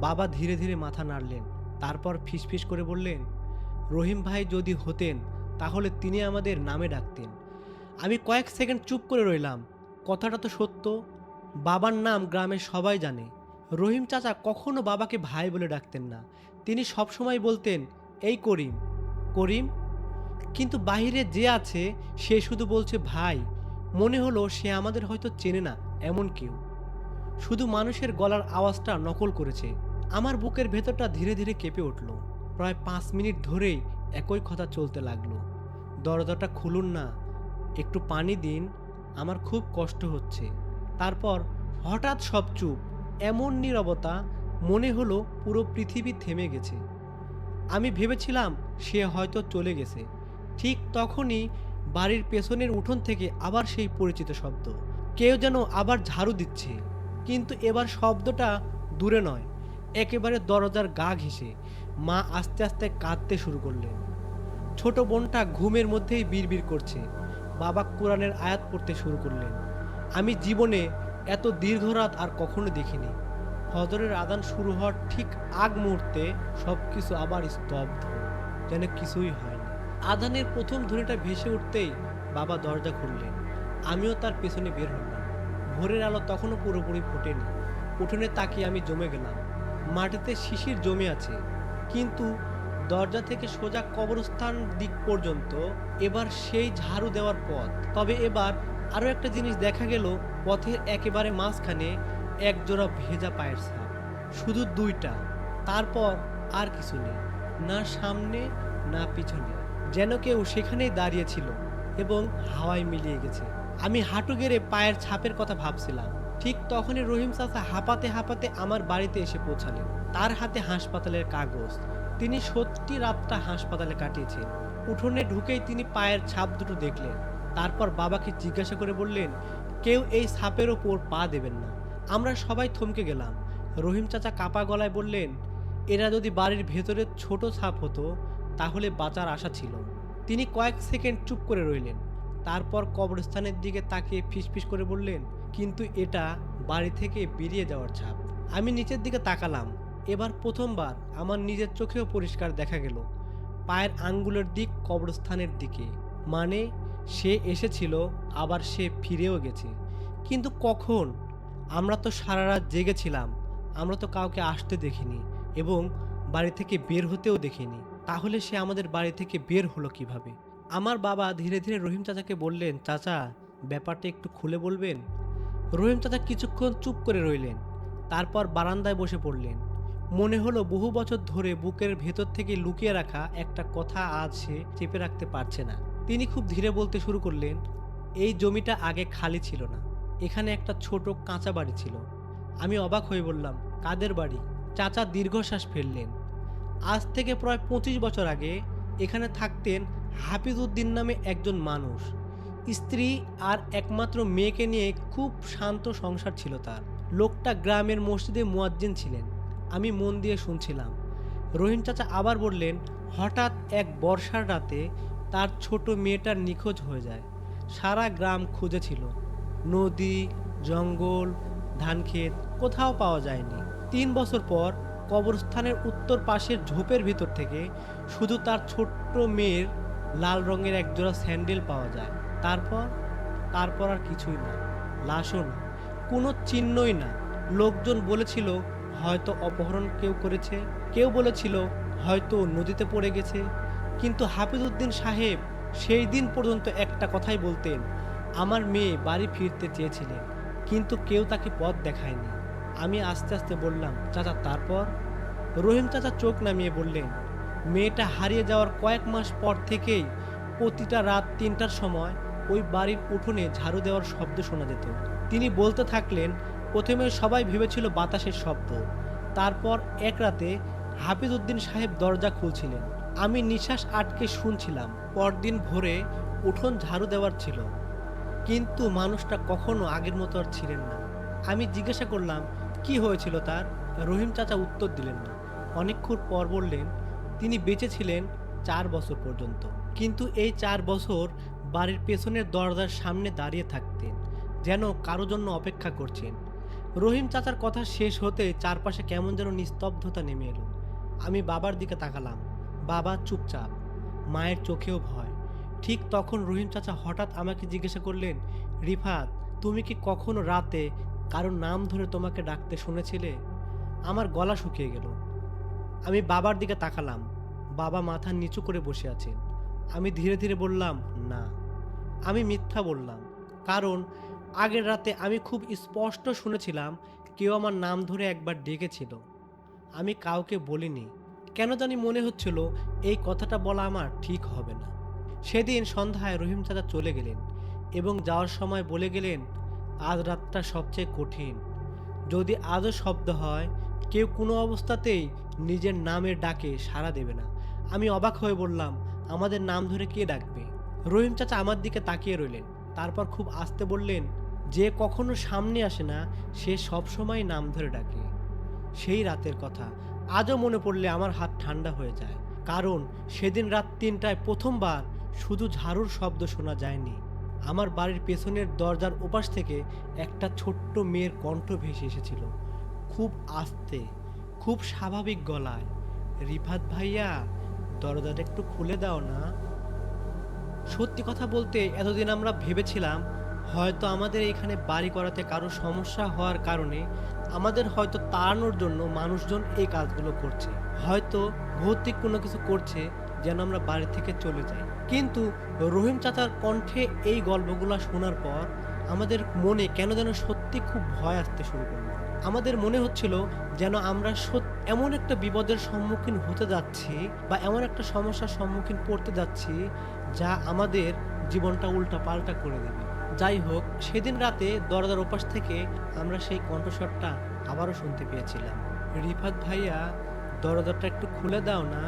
বাবা ধীরে ধীরে মাথা নাড়লেন, তারপর ফিসফিস করে বললেন, রহিম ভাই যদি হতেন তাহলে তিনি আমাদের নামে ডাকতেন। আমি কয়েক সেকেন্ড চুপ করে রইলাম। কথাটা তো সত্য, বাবার নাম গ্রামের সবাই জানে। রহিম চাচা কখনো বাবাকে ভাই বলে ডাকতেন না, তিনি সবসময় বলতেন, এই করিম, করিম। কিন্তু বাইরে যে আছে সে শুধু বলছে ভাই। মনে হলো সে আমাদের হয়তো চেনে না, এমন কেউ শুধু মানুষের গলার আওয়াজটা নকল করেছে। আমার বুকের ভেতরটা ধীরে ধীরে কেঁপে উঠল। প্রায় 5 মিনিট ধরেই একই কথা চলতে লাগলো, দরজাটা খুলুন না, একটু পানি দিন, আমার খুব কষ্ট হচ্ছে। তারপর হঠাৎ সব চুপ, এমন নীরবতা মনে হলো পুরো পৃথিবী থেমে গেছে। আমি ভেবেছিলাম সে হয়তো চলে গেছে। ঠিক তখনই বাড়ির পেছনের উঠোন থেকে আবার সেই পরিচিত শব্দ, কেউ যেন আবার ঝাড়ু দিচ্ছে। কিন্তু এবার শব্দটা দূরে নয়, একেবারে দরজার গা ঘেঁষে। মা আস্তে আস্তে কাঁদতে শুরু করলেন। ছোট বোনটা ঘুমের মধ্যেই বিড়বিড় করছে। বাবা কোরআনের আয়াত পড়তে শুরু করলেন। আমি জীবনে এত দীর্ঘ রাত আর কখনো দেখিনি। ফজরের আজান শুরু হওয়ার ঠিক আগ মুহূর্তে সবকিছু আবার স্তব্ধ, যেন কিছুই হয়নি। আজানের প্রথম ধ্বনিটা ভেসে উঠতেই বাবা দরজা খুললেন। আমিও তার পেছনে বের হলাম। ভোরের আলো তখনও পুরোপুরি ফোটেনি। উঠোনে তাকিয়ে আমি জমে গেলাম। মাটিতে শিশির জমে আছে, কিন্তু দরজা থেকে সোজা কবরস্থান দিক পর্যন্ত এবার সেই ঝাড়ু দেওয়ার পথ। তবে এবার আরও একটা জিনিস দেখা গেল, পথের একেবারে মাঝখানে এক জোড়া ভেজা পায়ের ছাপ, শুধু দুইটা। তারপর আর কিছু নেই, না সামনে না পিছনে, যেন কেউ সেখানেই দাঁড়িয়ে ছিল এবং হাওয়ায় মিলিয়ে গেছে। আমি হাঁটু গেড়ে পায়ের ছাপের কথা ভাবছিলাম, ঠিক তখনই রহিম চাচা হাঁপাতে হাঁপাতে আমার বাড়িতে এসে পৌঁছালেন। তার হাতে হাসপাতালের কাগজ। তিনি সত্যি রাতটা হাসপাতালে কাটিয়েছেন। উঠোনে ঢুকেই তিনি পায়ের ছাপ দুটো দেখলেন। তারপর বাবাকে জিজ্ঞাসা করে বললেন, কেউ এই ছাপের ওপর পা দেবেন না। আমরা সবাই থমকে গেলাম। রহিম চাচা কাপা গলায় বললেন, এরা যদি বাড়ির ভেতরে ছোট ছাপ হতো তাহলে বাঁচার আশা ছিল। তিনি কয়েক সেকেন্ড চুপ করে রইলেন, তারপর কবরস্থানের দিকে তাকিয়ে ফিসফিস করে বললেন, কিন্তু এটা বাড়ি থেকে বেরিয়ে যাওয়ার ছাপ। আমি নিচের দিকে তাকালাম। এবার প্রথমবার আমার নিজের চোখেও পরিষ্কার দেখা গেল পায়ের আঙ্গুলের দিক কবরস্থানের দিকে। মানে সে এসেছিল, আবার সে ফিরেও গেছে। কিন্তু কখন? আমরা তো সারা রাত জেগেছিলাম, আমরা তো কাউকে আসতে দেখিনি এবং বাড়ি থেকে বের হতেও দেখিনি। তাহলে সে আমাদের বাড়ি থেকে বের হলো কিভাবে? আমার বাবা ধীরে ধীরে রহিম চাচাকে বললেন, চাচা ব্যাপারটা একটু খুলে বলবেন? রহিম চাচা কিছুক্ষণ চুপ করে রইলেন, তারপর বারান্দায় বসে পড়লেন। মনে হলো বহু বছর ধরে বুকের ভেতর থেকে লুকিয়ে রাখা একটা কথা আজ সে চেপে রাখতে পারছে না। তিনি খুব ধীরে বলতে শুরু করলেন, এই জমিটা আগে খালি ছিল না, এখানে একটা ছোট কাঁচা বাড়ি ছিল। আমি অবাক হয়ে বললাম, কাদের বাড়ি? চাচা দীর্ঘশ্বাস ফেললেন। আজ থেকে প্রায় 25 বছর আগে এখানে থাকতেন হাফিজ উদ্দিন নামে একজন মানুষ। স্ত্রী আর একমাত্র মেয়েকে নিয়ে খুব শান্ত সংসার ছিল তার। লোকটা গ্রামের মসজিদে মুয়াজ্জিন ছিলেন। আমি মন দিয়ে শুনছিলাম। রহিম চাচা আবার বললেন, হঠাৎ এক বর্ষার রাতে তার ছোট মেয়েটার নিখোঁজ হয়ে যায়। সারা গ্রাম খুঁজেছিল, নদী, জঙ্গল, ধানক্ষেত, কোথাও পাওয়া যায়নি। 3 বছর পর কবরস্থানের উত্তর পাশের ঝোপের ভিতর থেকে শুধু তার ছোট্ট মেয়ের লাল রঙের একজোড়া স্যান্ডেল পাওয়া যায়। তারপর তারপর আর কিছুই না, লাশও না, কোনো চিহ্নই না। লোকজন বলেছিল হয়তো অপহরণ কেউ করেছে, কেউ বলেছিল হয়তো নদীতে পড়ে গেছে। কিন্তু হাফিজ উদ্দিন সাহেব সেই দিন পর্যন্ত একটা কথাই বলতেন, আমার মেয়ে বাড়ি ফিরতে চেয়েছিলেন, কিন্তু কেউ তাকে পথ দেখায়নি। আমি আস্তে আস্তে বললাম, চাচা তারপর? রহিম চাচা চোখ নামিয়ে বললেন, মেয়েটা হারিয়ে যাওয়ার কয়েক মাস পর থেকেই প্রতিটা রাত ৩টার সময় ওই বাড়ির উঠোনে ঝাড়ু দেওয়ার শব্দ শোনা যেত। তিনি বলতে থাকলেন, প্রথমে সবাই ভেবেছিল বাতাসের শব্দ। তারপর এক রাতে হাফিজ উদ্দিন সাহেব দরজা খুলছিলেন। আমি নিঃশ্বাস আটকে শুনছিলাম। পরদিন ভোরে উঠোন ঝাড়ু দেওয়ার ছিল, কিন্তু মানুষটা কখনো আগের মতো আর ছিলেন না। আমি জিজ্ঞাসা করলাম, কি হয়েছিল তার? রহিম চাচা উত্তর দিলেন না। অনেকক্ষণ পর বললেন, তিনি বেঁচে ছিলেন ৪ বছর পর্যন্ত, কিন্তু এই ৪ বছর বাড়ির পেছনের দরজার সামনে দাঁড়িয়ে থাকতেন, যেন কারো জন্য অপেক্ষা করছেন। রহিম চাচার কথা শেষ হতে চারপাশে কেমন যেন নিস্তব্ধতা নেমে এলো। আমি বাবার দিকে তাকালাম। বাবা চুপচাপ, মায়ের চোখেও ভয়। ঠিক তখন রহিম চাচা হঠাৎ আমাকে জিজ্ঞাসা করলেন, রিফাত, তুমি কি কখনো রাতে কারোর নাম ধরে তোমাকে ডাকতে শুনেছিলে? আমার গলা শুকিয়ে গেল। আমি বাবার দিকে তাকালাম। বাবা মাথা নিচু করে বসে আছেন। আমি ধীরে ধীরে বললাম, না। আমি মিথ্যা বললাম, কারণ আগের রাতে আমি খুব স্পষ্ট শুনেছিলাম কেউ আমার নাম ধরে একবার ডেকেছিল। আমি কাউকে বলিনি। কেন জানি মনে হচ্ছিল এই কথাটা বলা আমার ঠিক হবে না। সেদিন সন্ধ্যায় রহিম চাচা চলে গেলেন এবং যাওয়ার সময় বলে গেলেন, আজ রাতটা সবচেয়ে কঠিন। যদি আজও শব্দ হয়, কেউ কোনো অবস্থাতেই নিজের নামের ডাকে সাড়া দেবে না। আমি অবাক হয়ে বললাম, আমাদের নাম ধরে কে ডাকবে? রহিম চাচা আমার দিকে তাকিয়ে রইলেন। তারপর খুব আস্তে বললেন, যে কখনো সামনে আসে না সে সবসময় নাম ধরে ডাকে। সেই রাতের কথা আজও মনে পড়লে আমার হাত ঠান্ডা হয়ে যায়, কারণ সেদিন রাত ৩টায় প্রথমবার শুধু ঝাড়ুর শব্দ শোনা যায়নি। আমার বাড়ির পেছনের দরজার ওপাশ থেকে একটা ছোট্ট মেয়ের কণ্ঠ ভেসে এসেছিল, খুব আস্তে, খুব স্বাভাবিক গলায়, রিফাত ভাইয়া, দরজাটা একটু খুলে দাও না। সত্যি কথা বলতে এতদিন আমরা ভেবেছিলাম হয়তো আমাদের এখানে বাড়ি করাতে কারো সমস্যা হওয়ার কারণে আমাদের হয়তো তাড়ানোর জন্য মানুষজন এই কাজগুলো করছে, হয়তো ভৌতিক কোনো কিছু করছে যেন আমরা বাড়ি থেকে চলে যাই। কিন্তু রহিম চাচার কণ্ঠে এই গল্পগুলো শোনার পর আমাদের মনে কেন যেন সত্যি খুব ভয় আসতে শুরু করলো। আমাদের মনে হচ্ছিল যেন আমরা এমন একটা বিপদের সম্মুখীন হতে যাচ্ছি বা এমন একটা সমস্যার সম্মুখীন পড়তে যাচ্ছি যা আমাদের জীবনটা উল্টা পাল্টা করে দেবে। যাই হোক, সেদিন রাতে দরজার ওপাশ থেকে আমরা সেই কণ্ঠস্বরটা আবারও শুনতে পেয়েছিলাম, রিফাত ভাইয়া, দরজাটা একটু খুলে দাও না।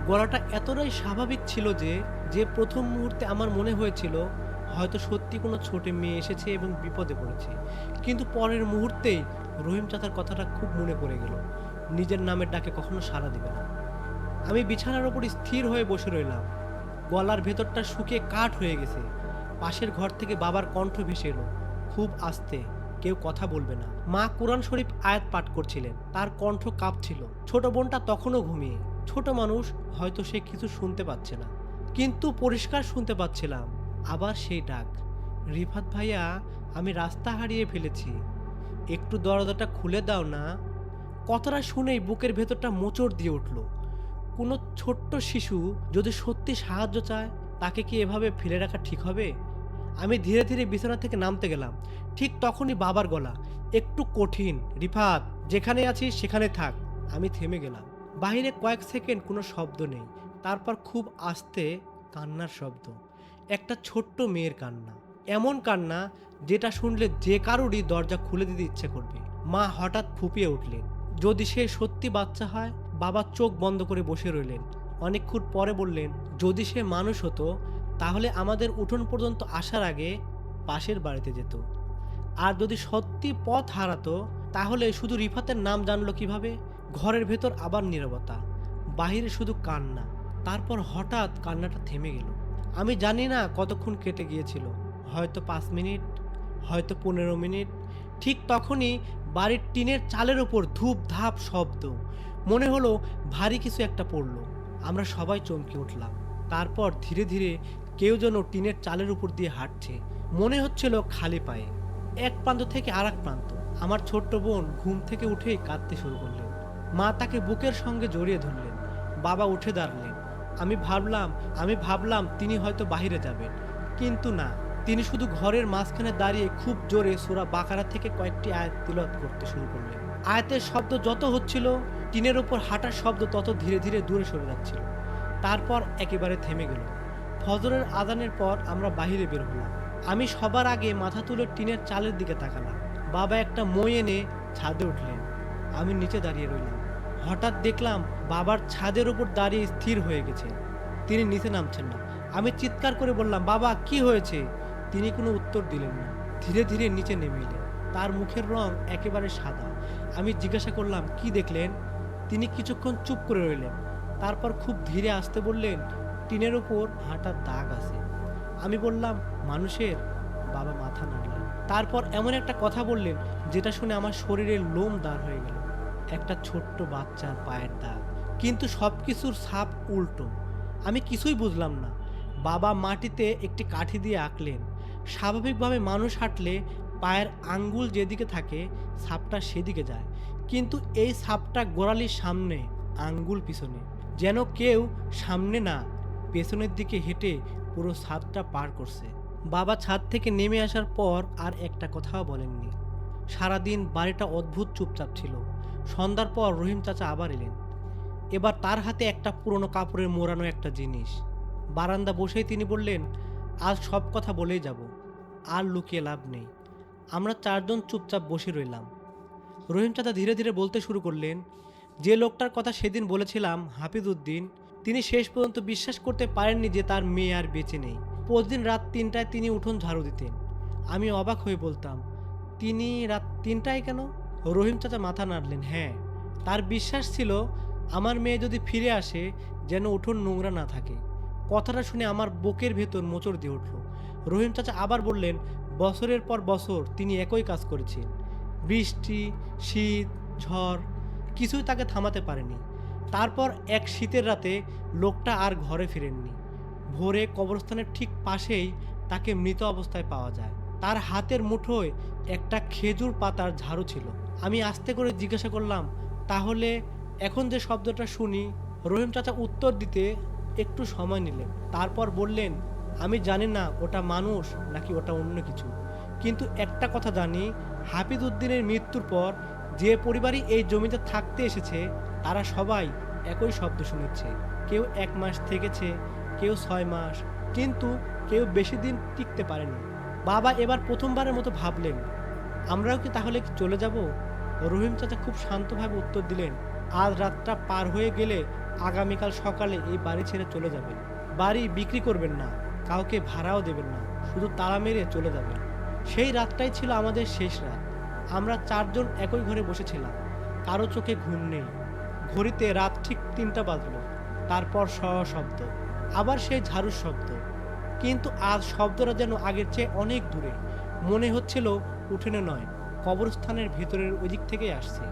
গলাটা এতটাই স্বাভাবিক ছিল যে যে প্রথম মুহূর্তে আমার মনে হয়েছিল হয়তো সত্যি কোনো ছোট মেয়ে এসেছে এবং বিপদে পড়েছে, কিন্তু পরের মুহূর্তেই রহিম চাচার কথাটা খুব মনে পড়ে গেল, নিজের নামের ডাকে কখনো সাড়া দিবে না। আমি বিছানার ওপর স্থির হয়ে বসে রইলাম। গলার ভেতরটা শুকিয়ে কাঠ হয়ে গেছে। পাশের ঘর থেকে বাবার কণ্ঠ ভেসে এলো, খুব আস্তে, কেউ কথা বলবে না। মা কোরআন শরীফ আয়াত পাঠ করছিলেন, তার কণ্ঠ কাঁপছিল। ছোট বোনটা তখনও ঘুমিয়ে। ছোট মানুষ, হয়তো সে কিছু শুনতে পাচ্ছে না, কিন্তু পরিষ্কার শুনতে পাচ্ছিলাম আবার সেই ডাক, রিফাত ভাইয়া, আমি রাস্তা হারিয়ে ফেলেছি, একটু দরজাটা খুলে দাও না। কথাটা শুনেই বুকের ভেতরটা মোচড় দিয়ে উঠল। কোনো ছোট্ট শিশু যদি সত্যি সাহায্য চায়, তাকে কি এভাবে ফেলে রাখা ঠিক হবে? আমি ধীরে ধীরে বিছানা থেকে নামতে গেলাম। ঠিক তখনই বাবার গলা, একটু কঠিন, রিফাত, যেখানে আছিস সেখানে থাক। আমি থেমে গেলাম। বাইরে কয়েক সেকেন্ড কোনো শব্দ নেই। তারপর খুব আস্তে কান্নার শব্দ, একটা ছোট্ট মেয়ের কান্না, এমন কান্না যেটা শুনলে যে কারোরই দরজা খুলে দিতে ইচ্ছে করবে। মা হঠাৎ ফুঁপিয়ে উঠলেন। যদি সে সত্যি বাচ্চা হয়? বাবা চোখ বন্ধ করে বসে রইলেন। অনেকক্ষণ পরে বললেন, যদি সে মানুষ হতো তাহলে আমাদের উঠোন পর্যন্ত আসার আগে পাশের বাড়িতে যেত। আর যদি সত্যি পথ হারাতো তাহলে শুধু রিফাতের নাম জানলো কিভাবে? ঘরের ভেতর আবার নীরবতা, বাহিরে শুধু কান্না। তারপর হঠাৎ কান্নাটা থেমে গেল। আমি জানি না কতক্ষণ কেটে গিয়েছিল, হয়তো 5 মিনিট, হয়তো 15 মিনিট। ঠিক তখনই বাড়ির টিনের চালের ওপর ধূপ ধাপ শব্দ। মনে হলো ভারী কিছু একটা পড়লো। আমরা সবাই চমকে উঠলাম। তারপর ধীরে ধীরে কেউ যেন টিনের চালের উপর দিয়ে হাঁটছে, মনে হচ্ছিল খালি পায়ে, এক প্রান্ত থেকে আর এক প্রান্ত। আমার ছোট্ট বোন ঘুম থেকে উঠেই কাঁদতে শুরু করলেন। মা তাকে বুকের সঙ্গে জড়িয়ে ধরলেন। বাবা উঠে দাঁড়ালেন। আমি ভাবলাম তিনি হয়তো বাইরে যাবেন, কিন্তু না, তিনি শুধু ঘরের মাঝখানে দাঁড়িয়ে খুব জোরে সূরা বাকারা থেকে কয়েকটি আয়াত তিলাওয়াত করতে শুরু করলেন। আয়াতের শব্দ যত হচ্ছিল, টিনের উপর হাঁটার শব্দ তত ধীরে ধীরে দূরে সরে যাচ্ছিল। তারপর একেবারে থেমে গেল। ফজরের আজানের পর আমরা বাহিরে বের হলাম। আমি সবার আগে মাথা তুলে টিনের চালের দিকে তাকালাম। বাবা একটা মই এনে ছাদে উঠলেন। আমি নিচে দাঁড়িয়ে রইলাম। হঠাৎ দেখলাম বাবার ছাদের উপর দাঁড়িয়ে স্থির হয়ে গেছে। তিনি নিচে নামছেন না। আমি চিৎকার করে বললাম, বাবা কি হয়েছে? তিনি কোনো উত্তর দিলেন না। ধীরে ধীরে নিচে নেমে এলেন। তার মুখের রং একেবারে সাদা। আমি জিজ্ঞাসা করলাম, কি দেখলেন? তিনি কিছুক্ষণ চুপ করে রইলেন। তারপর খুব ধীরে আসতে বললেন, টিনের উপর হাঁটার দাগ আছে। আমি বললাম, মানুষের? বাবা মাথা নাড়লেন। তারপর এমন একটা কথা বললেন যেটা শুনে আমার শরীরের লোম দাঁড় হয়ে গেল। একটা ছোট্ট বাচ্চার পায়ের দাগ, কিন্তু সবকিছুর ছাপ উল্টো। আমি কিছুই বুঝলাম না। বাবা মাটিতে একটি কাঠি দিয়ে আঁকলেন। স্বাভাবিকভাবে মানুষ হাঁটলে পায়ের আঙ্গুল যেদিকে থাকে ছাপটা সেদিকে যায়, কিন্তু এই ছাপটা গোড়ালির সামনে, আঙ্গুল পিছনে। যেন কেউ সামনে না পেছনের দিকে হেঁটে পুরো ছাদটা পার করছে। বাবা ছাদ থেকে নেমে আসার পর আর একটা কথাও বলেননি। সারাদিন বাড়িটা অদ্ভুত চুপচাপ ছিল। সন্ধ্যার পর রহিম চাচা আবার এলেন। এবার তার হাতে একটা পুরনো কাপড়ের মোড়ানো একটা জিনিস। বারান্দা বসেই তিনি বললেন, আজ সব কথা বলেই যাব, আর লুকিয়ে লাভ নেই। আমরা চারজন চুপচাপ বসে রইলাম। রহিম চাচা ধীরে ধীরে বলতে শুরু করলেন, যে লোকটার কথা সেদিন বলেছিলাম, হাফিজ উদ্দিন, তিনি শেষ পর্যন্ত বিশ্বাস করতে পারেননি যে তার মেয়ে আর বেঁচে নেই। প্রতিদিন রাত 3টায় তিনি উঠোন ঝাড়ু দিতেন। আমি অবাক হয়ে বলতাম, তিনি রাত 3টায় কেন? রহিম চাচা মাথা নাড়লেন। হ্যাঁ, তার বিশ্বাস ছিল আমার মেয়ে যদি ফিরে আসে যেন উঠোন নোংরা না থাকে। কথাটা শুনে আমার বুকের ভেতর মোচড় দিয়ে উঠল। রহিম চাচা আবার বললেন, বছরের পর বছর তিনি একই কাজ করেছেন। বৃষ্টি, শীত, ঝড় কিছুই তাকে থামাতে পারেনি। তারপর এক শীতের রাতে লোকটা আর ঘরে ফিরেননি। ভোরে কবরস্থানের ঠিক পাশেই তাকে মৃত অবস্থায় পাওয়া যায়। তার হাতের মুঠোয় একটা খেজুর পাতার ঝাড়ু ছিল। আমি আস্তে করে জিজ্ঞাসা করলাম, তাহলে এখন যে শব্দটা শুনি? রহিম চাচা উত্তর দিতে একটু সময় নিলেন। তারপর বললেন, আমি জানি না ওটা মানুষ নাকি ওটা অন্য কিছু, কিন্তু একটা কথা জানি, হাফিজ উদ্দিনের মৃত্যুর পর যে পরিবারই এই জমিতে থাকতে এসেছে তারা সবাই একই শব্দ শুনেছে। কেউ 1 মাস থেকেছে, কেউ 6 মাস, কিন্তু কেউ বেশি দিন টিকতে পারেনি। বাবা এবার প্রথমবারের মতো ভাবলেন, আমরাও কি তাহলে চলে যাব? রহিম চাচা খুব শান্তভাবে উত্তর দিলেন, আজ রাতটা পার হয়ে গেলে আগামীকাল সকালে এই বাড়ি ছেড়ে চলে যাবেন। বাড়ি বিক্রি করবেন না, কাউকে ভাড়াও দেবেন না, শুধু তালা মেরে চলে যাবেন। সেই রাতটাই ছিল আমাদের শেষ রাত। আমরা চারজন একই ঘরে বসেছিলাম। কারো চোখে ঘুম নেই। ঘড়িতে রাত ঠিক 3টা বাজলো। তারপর শব্দ, আবার সেই ঝাড়ুর শব্দ, কিন্তু আজ শব্দটা যেন আগের চেয়ে অনেক দূরে। মনে হচ্ছিল উঠোনে নয়, কবরস্থানের ভেতরের ওই দিক থেকেই আসছে।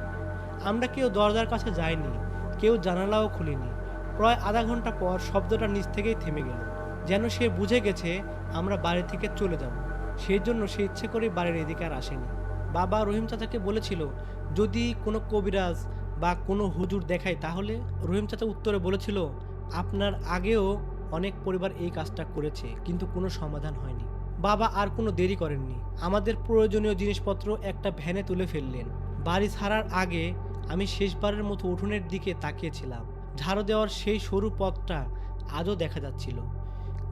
আমরা কেউ দরজার কাছে যাইনি, কেউ জানালাও খুলিনি। প্রায় আধা ঘন্টা পর শব্দটা নিচ থেকেই থেমে গেল। যেন সে বুঝে গেছে আমরা বাড়ি থেকে চলে যাব। সেই জন্য সে ইচ্ছে করে বাড়ির এদিকে আর আসেনি। বাবা রহিম চাচাকে বলেছিল, যদি কোনো কবিরাজ বা কোনো হুজুর দেখায় তাহলে? রহিম চাচা উত্তরে বলেছিল, আপনার আগেও অনেক পরিবার এই কাজটা করেছে, কিন্তু কোনো সমাধান হয়নি। বাবা আর কোনো দেরি করেননি। আমাদের প্রয়োজনীয় জিনিসপত্র একটা ভ্যানে তুলে ফেললেন। বাড়ি ছাড়ার আগে আমি শেষবারের মতো উঠোনের দিকে তাকিয়েছিলাম। ঝাড়ু দেওয়ার সেই সরু পথটা আজও দেখা যাচ্ছিল,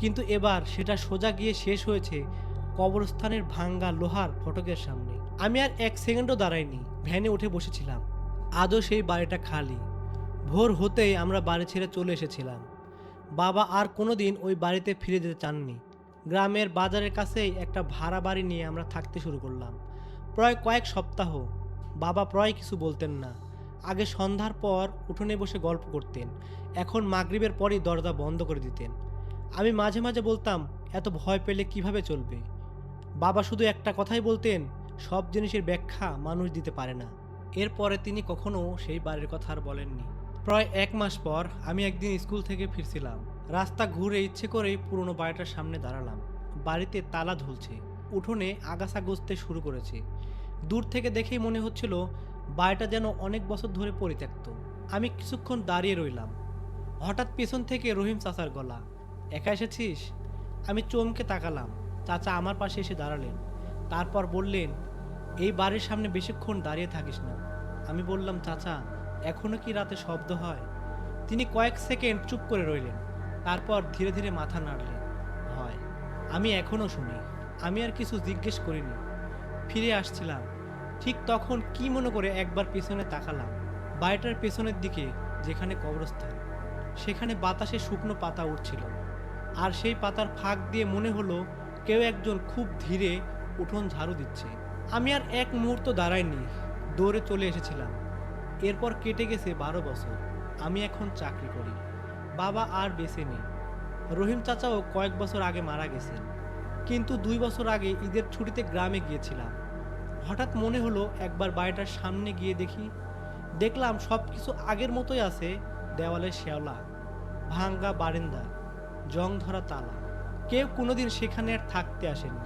কিন্তু এবার সেটা সোজা গিয়ে শেষ হয়েছে কবরস্থানের ভাঙ্গা লোহার ফটকের সামনে। আমি আর 1 সেকেন্ডও দাঁড়াইনি, ভ্যানে উঠে বসেছিলাম। আজও সেই বাড়িটা খালি। ভোর হতেই আমরা বাড়ি ছেড়ে চলে এসেছিলাম। বাবা আর কোনোদিন ওই বাড়িতে ফিরে যেতে চাননি। গ্রামের বাজারের কাছেই একটা ভাড়া বাড়ি নিয়ে আমরা থাকতে শুরু করলাম। প্রায় কয়েক সপ্তাহ। বাবা প্রায় কিছু বলতেন না। আগে সন্ধ্যার পর উঠোনে বসে গল্প করতেন, এখন মাগরিবের পরই দরজা বন্ধ করে দিতেন। আমি মাঝে মাঝে বলতাম, এত ভয় পেলে কিভাবে চলবে? বাবা শুধু একটা কথাই বলতেন, সব জিনিসের ব্যাখ্যা মানুষ দিতে পারে না। এরপরে তিনি কখনো সেই বাড়ির কথা আর বলেননি। প্রায় 1 মাস পর আমি একদিন স্কুল থেকে ফিরছিলাম। রাস্তা ঘুরে ইচ্ছে করেই পুরনো বাড়িটার সামনে দাঁড়ালাম। বাড়িতে তালা ঝুলছে, উঠোনে আগাছা গজতে শুরু করেছে। দূর থেকে দেখেই মনে হচ্ছিল বাড়িটা যেন অনেক বছর ধরে পরিত্যক্ত। আমি কিছুক্ষণ দাঁড়িয়ে রইলাম। হঠাৎ পেছন থেকে রহিম চাচার গলা, একা এসেছিস? আমি চমকে তাকালাম। চাচা আমার পাশে এসে দাঁড়ালেন। তারপর বললেন, এই বাড়ির সামনে বেশিক্ষণ দাঁড়িয়ে থাকিস না। আমি বললাম, চাচা এখনো কি রাতে শব্দ হয়? তিনি কয়েক সেকেন্ড চুপ করে রইলেন, তারপর ধীরে ধীরে মাথা নাড়লেন, হয়। আমি এখনো শুনি। আমি আর কিছু জিজ্ঞেস করিনি। ফিরে আসছিলাম, ঠিক তখন কি মনে করে একবার পেছনে তাকালাম। বাড়িটার পেছনের দিকে, যেখানে কবরস্থান, সেখানে বাতাসে শুকনো পাতা উঠছিল, আর সেই পাতার ফাঁক দিয়ে মনে হলো কেউ একজন খুব ধীরে উঠোন ঝাড়ু দিচ্ছে। আমি আর এক মুহূর্ত দাঁড়াইনি, দৌড়ে চলে এসেছিলাম। এরপর কেটে গেছে 12 বছর। আমি এখন চাকরি করি। বাবা আর বেঁচে নেই। রহিম চাচাও কয়েক বছর আগে মারা গেছেন। কিন্তু 2 বছর আগে ঈদের ছুটিতে গ্রামে গিয়েছিলাম। হঠাৎ মনে হলো একবার বাড়িটার সামনে গিয়ে দেখি। দেখলাম সব কিছু আগের মতোই আছে। দেওয়ালে শেওলা, ভাঙ্গা বারান্দা, জং ধরা তালা। কেউ কোনোদিন সেখানে আর থাকতে আসেনি।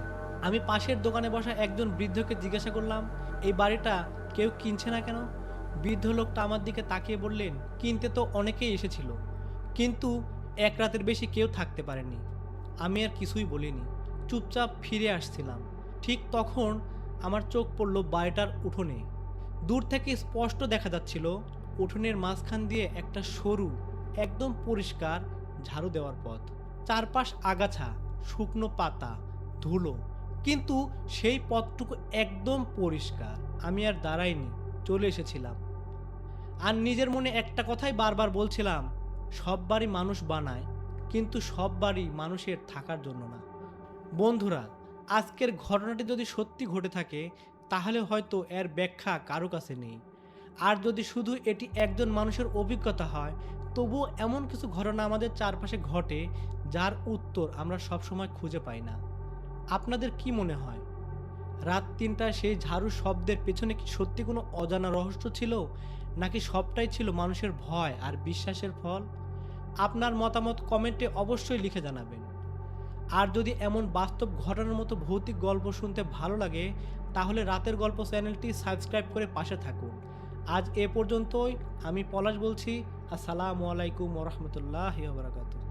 আমি পাশের দোকানে বসা একজন বৃদ্ধকে জিজ্ঞাসা করলাম, এই বাড়িটা কেউ কিনছে না কেন? বৃদ্ধ লোকটা আমার দিকে তাকিয়ে বললেন, কিনতে তো অনেকেই এসেছিল, কিন্তু এক রাতের বেশি কেউ থাকতে পারেনি। আমি আর কিছুই বলিনি, চুপচাপ ফিরে আসছিলাম। ঠিক তখন আমার চোখ পড়ল বাড়িটার উঠোনে। দূর থেকে স্পষ্ট দেখা যাচ্ছিল উঠোনের মাঝখান দিয়ে একটা সরু, একদম পরিষ্কার ঝাড়ু দেওয়ার পথ। চারপাশ আগাছা, শুকনো পাতা, ধুলো, কিন্তু সেই পথটুকু একদম পরিষ্কার। আমি আর দাঁড়াইনি, চলে এসেছিলাম। আর নিজের মনে একটা কথাই বারবার বলছিলাম, সব বাড়ি মানুষ বানায়, কিন্তু সব বাড়ি মানুষের থাকার জন্য না। বন্ধুরা, আজকের ঘটনাটি যদি সত্যি ঘটে থাকে, তাহলে হয়তো এর ব্যাখ্যা কারো কাছে নেই। আর যদি শুধু এটি একজন মানুষের অভিজ্ঞতা হয়, তবুও এমন কিছু ঘটনা আমাদের চারপাশে ঘটে, যার উত্তর আমরা সবসময় খুঁজে পাই না। আপনাদের কি মনে হয়, রাত 3টায় সেই ঝাড়ু শব্দের পেছনে কি সত্যি কোনো অজানা রহস্য ছিল, নাকি সবটাই ছিল মানুষের ভয় আর বিশ্বাসের ফল? আপনার মতামত কমেন্টে অবশ্যই লিখে জানাবেন। আর যদি এমন বাস্তব ঘটনার মতো ভৌতিক গল্প শুনতে ভালো লাগে, তাহলে রাতের গল্প চ্যানেলটি সাবস্ক্রাইব করে পাশে থাকুন। আজ এ পর্যন্তই। আমি পলাশ বলছি। আসসালামু আলাইকুম ওয়া রাহমাতুল্লাহি ওয়া বারাকাতুহু।